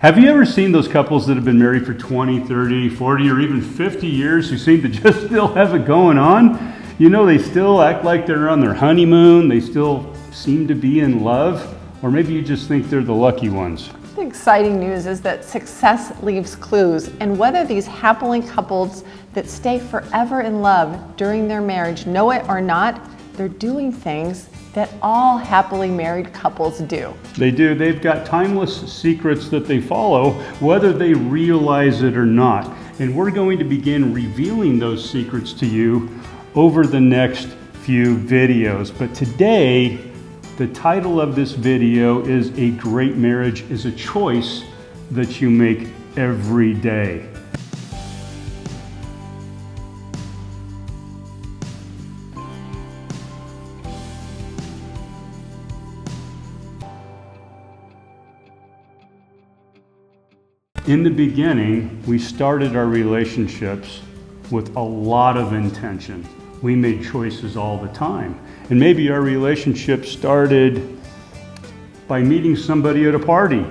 Have you ever seen those couples that have been married for 20, 30, 40, or even 50 years who seem to just still have it going on? You know, they still act like they're on their honeymoon. They still seem to be in love. Or maybe you just think they're the lucky ones. The exciting news is that success leaves clues, and whether these happily couples that stay forever in love during their marriage know it or not, they're doing things that all happily married couples do. They do. They've got timeless secrets that they follow, whether they realize it or not. And we're going to begin revealing those secrets to you over the next few videos. But today, the title of this video is A Great Marriage is a Choice That You Make Every Day. In the beginning, we started our relationships with a lot of intention. We made choices all the time. And maybe our relationship started by meeting somebody at a party,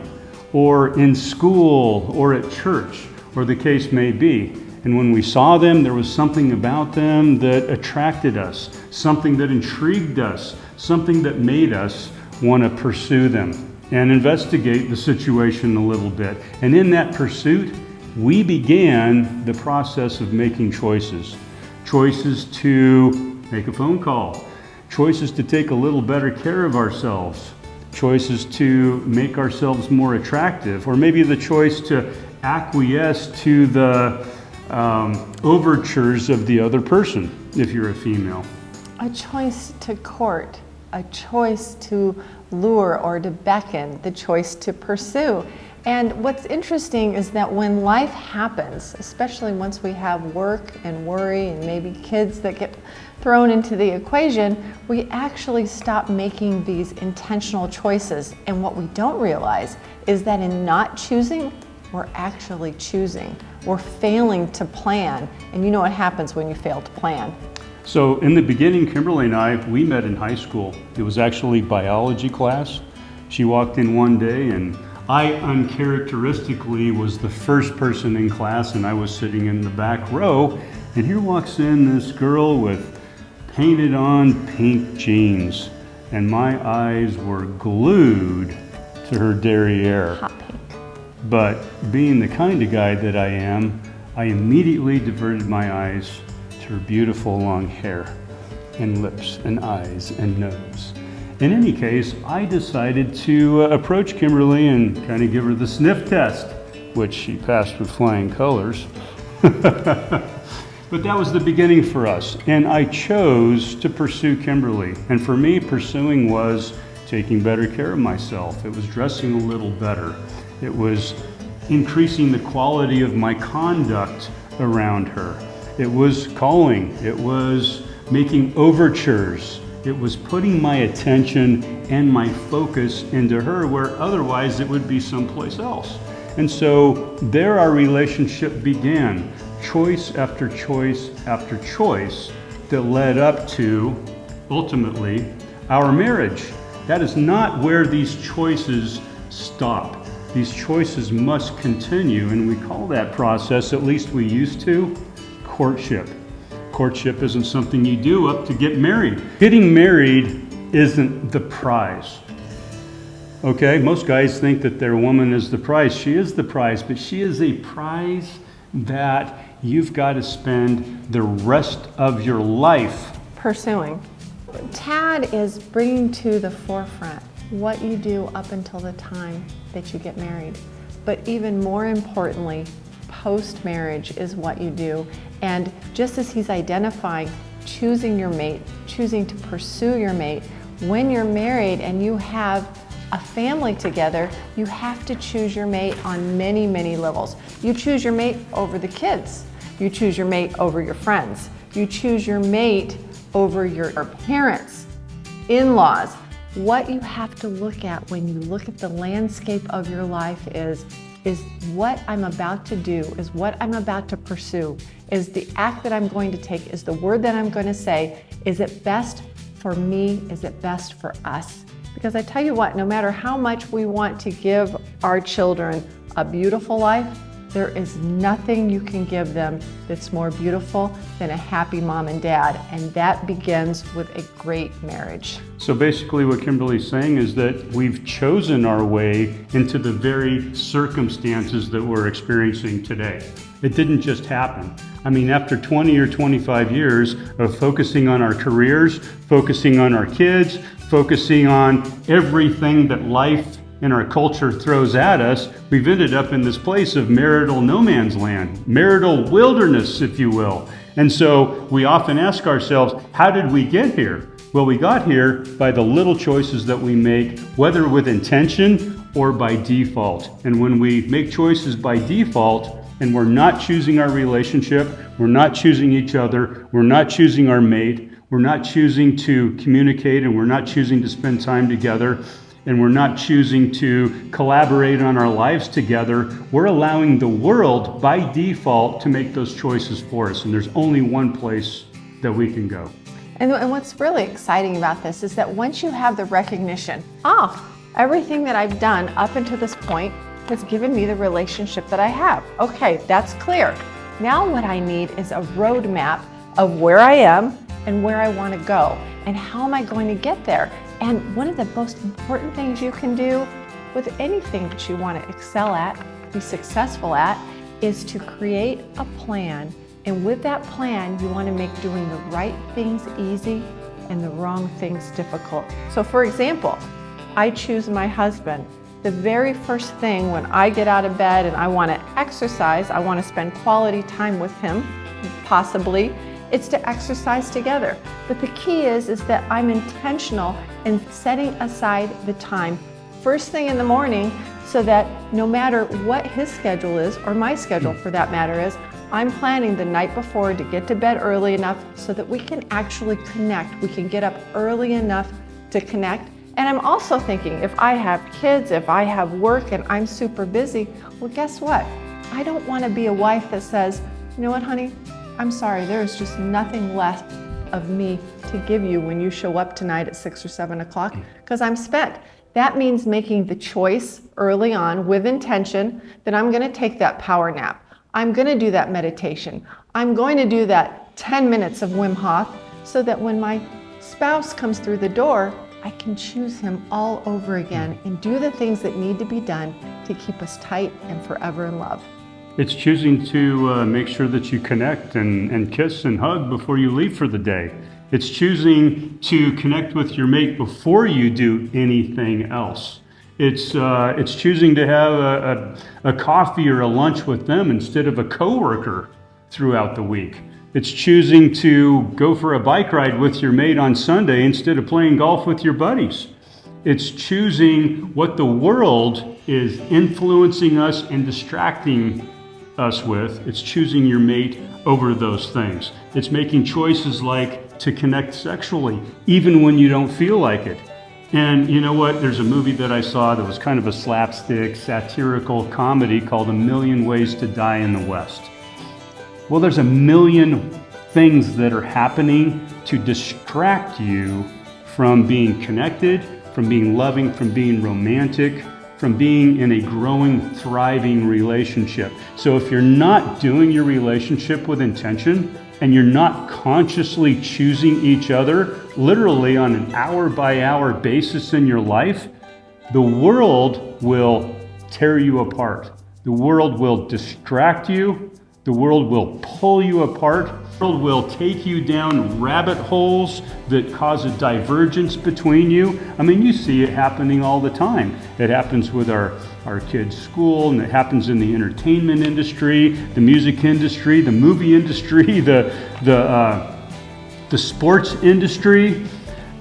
or in school, or at church, or the case may be. And when we saw them, there was something about them that attracted us, something that intrigued us, something that made us want to pursue them and investigate the situation a little bit. And in that pursuit, we began the process of making choices. Choices to make a phone call, choices to take a little better care of ourselves, choices to make ourselves more attractive, or maybe the choice to acquiesce to the overtures of the other person, if you're a female. A choice to court, a choice to lure or to beckon, the choice to pursue. And what's interesting is that when life happens, especially once we have work and worry and maybe kids that get thrown into the equation, we actually stop making these intentional choices. And what we don't realize is that in not choosing, we're actually choosing. We're failing to plan. And you know what happens when you fail to plan. So in the beginning, Kimberly and I, we met in high school. It was actually biology class. She walked in one day and I uncharacteristically was the first person in class, and I was sitting in the back row, and here walks in this girl with painted on pink jeans, and my eyes were glued to her derriere. Hot pink. But being the kind of guy that I am, I immediately diverted my eyes to her beautiful long hair and lips and eyes and nose. In any case, I decided to approach Kimberly and kind of give her the sniff test, which she passed with flying colors. But that was the beginning for us, and I chose to pursue Kimberly. And for me, pursuing was taking better care of myself. It was dressing a little better. It was increasing the quality of my conduct around her. It was calling. It was making overtures. It was putting my attention and my focus into her where otherwise it would be someplace else. And so there our relationship began. Choice after choice after choice that led up to, ultimately, our marriage. That is not where these choices stop. These choices must continue, and we call that process, at least we used to, courtship. Courtship isn't something you do up to get married. Getting married isn't the prize. Okay, most guys think that their woman is the prize. She is the prize, but she is a prize that you've got to spend the rest of your life pursuing. Tad is bringing to the forefront what you do up until the time that you get married. But even more importantly, post-marriage is what you do. And just as he's identifying choosing your mate, choosing to pursue your mate, when you're married and you have a family together, you have to choose your mate on many, many levels. You choose your mate over the kids. You choose your mate over your friends. You choose your mate over your parents, in-laws. What you have to look at when you look at the landscape of your life is what I'm about to do, is what I'm about to pursue, is the act that I'm going to take, is the word that I'm going to say, is it best for me, is it best for us? Because I tell you what, no matter how much we want to give our children a beautiful life, there is nothing you can give them that's more beautiful than a happy mom and dad, and that begins with a great marriage. So basically what Kimberly's saying is that we've chosen our way into the very circumstances that we're experiencing today. It didn't just happen. I mean, after 20 or 25 years of focusing on our careers, focusing on our kids, focusing on everything that life and our culture throws at us, we've ended up in this place of marital no man's land, marital wilderness, if you will. And so we often ask ourselves, how did we get here? Well, we got here by the little choices that we make, whether with intention or by default. And when we make choices by default, and we're not choosing our relationship, we're not choosing each other, we're not choosing our mate, we're not choosing to communicate, and we're not choosing to spend time together, and we're not choosing to collaborate on our lives together, we're allowing the world by default to make those choices for us. And there's only one place that we can go. And what's really exciting about this is that once you have the recognition, everything that I've done up until this point has given me the relationship that I have. Okay, that's clear. Now what I need is a roadmap of where I am and where I want to go, and how am I going to get there. And one of the most important things you can do with anything that you want to excel at, be successful at, is to create a plan. And with that plan, you want to make doing the right things easy and the wrong things difficult. So for example, I choose my husband. The very first thing when I get out of bed and I want to exercise, I want to spend quality time with him, possibly, it's to exercise together. But the key is that I'm intentional in setting aside the time first thing in the morning, so that no matter what his schedule is, or my schedule for that matter is, I'm planning the night before to get to bed early enough so that we can actually connect. We can get up early enough to connect. And I'm also thinking, if I have kids, if I have work and I'm super busy, well, guess what? I don't want to be a wife that says, you know what, honey? I'm sorry, there's just nothing left of me to give you when you show up tonight at 6 or 7 o'clock, because I'm spent. That means making the choice early on with intention that I'm going to take that power nap. I'm going to do that meditation. I'm going to do that 10 minutes of Wim Hof, so that when my spouse comes through the door, I can choose him all over again and do the things that need to be done to keep us tight and forever in love. It's choosing to make sure that you connect and kiss and hug before you leave for the day. It's choosing to connect with your mate before you do anything else. It's choosing to have a coffee or a lunch with them instead of a coworker throughout the week. It's choosing to go for a bike ride with your mate on Sunday instead of playing golf with your buddies. It's choosing what the world is influencing us and distracting us with. It's choosing your mate over those things. It's making choices like to connect sexually, even when you don't feel like it. And you know what? There's a movie that I saw that was kind of a slapstick, satirical comedy called A Million Ways to Die in the West. Well, there's a million things that are happening to distract you from being connected, from being loving, from being romantic, from being in a growing, thriving relationship. So if you're not doing your relationship with intention, and you're not consciously choosing each other, literally on an hour-by-hour basis in your life, the world will tear you apart. The world will distract you. The world will pull you apart. The world will take you down rabbit holes that cause a divergence between you. I mean, you see it happening all the time. It happens with our kids' school, and it happens in the entertainment industry, the music industry, the movie industry, the sports industry,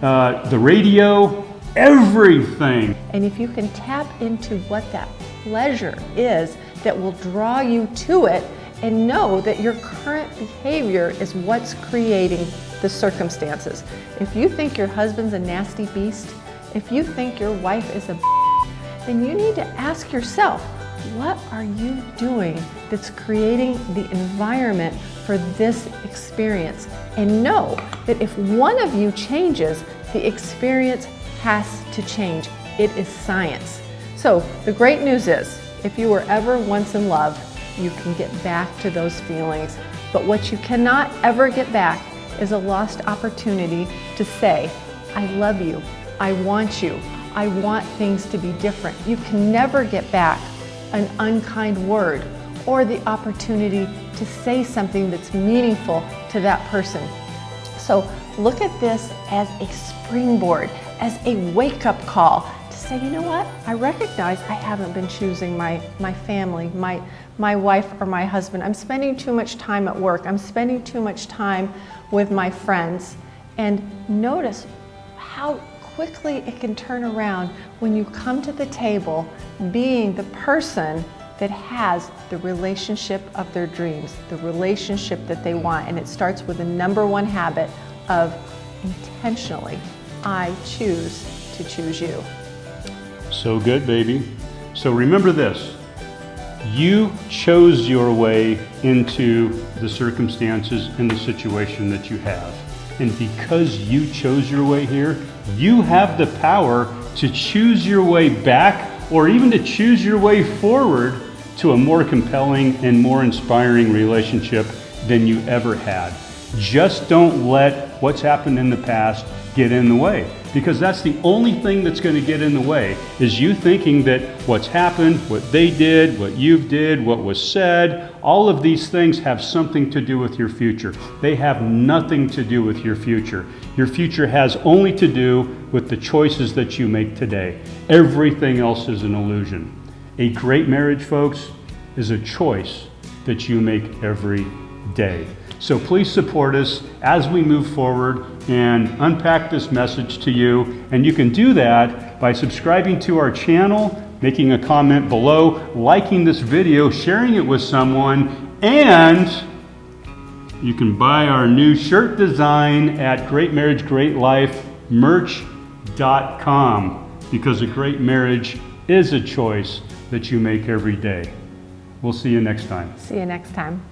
the radio, everything. And if you can tap into what that pleasure is that will draw you to it, and know that your current behavior is what's creating the circumstances. If you think your husband's a nasty beast, if you think your wife is a then you need to ask yourself, what are you doing that's creating the environment for this experience? And know that if one of you changes, the experience has to change. It is science. So the great news is, If you were ever once in love, you can get back to those feelings. But what you cannot ever get back is a lost opportunity to say, I love you, I want you, I want things to be different. You can never get back an unkind word or the opportunity to say something that's meaningful to that person. So look at this as a springboard, as a wake-up call to say, you know what, I recognize I haven't been choosing my family, my wife or my husband. I'm spending too much time at work. I'm spending too much time with my friends. And notice how quickly it can turn around when you come to the table being the person that has the relationship of their dreams, the relationship that they want. And it starts with the number one habit of intentionally, I choose to choose you. So good, baby. So remember this. You chose your way into the circumstances and the situation that you have. And because you chose your way here, you have the power to choose your way back or even to choose your way forward to a more compelling and more inspiring relationship than you ever had. Just don't let what's happened in the past get in the way, because that's the only thing that's going to get in the way is you thinking that what's happened, what they did, what you did, what was said, all of these things have something to do with your future. They have nothing to do with your future. Your future has only to do with the choices that you make today. Everything else is an illusion. A great marriage, folks, is a choice that you make every day. So please support us as we move forward and unpack this message to you. And you can do that by subscribing to our channel, making a comment below, liking this video, sharing it with someone, and you can buy our new shirt design at greatmarriagegreatlife.merch.com, because a great marriage is a choice that you make every day. We'll see you next time. See you next time.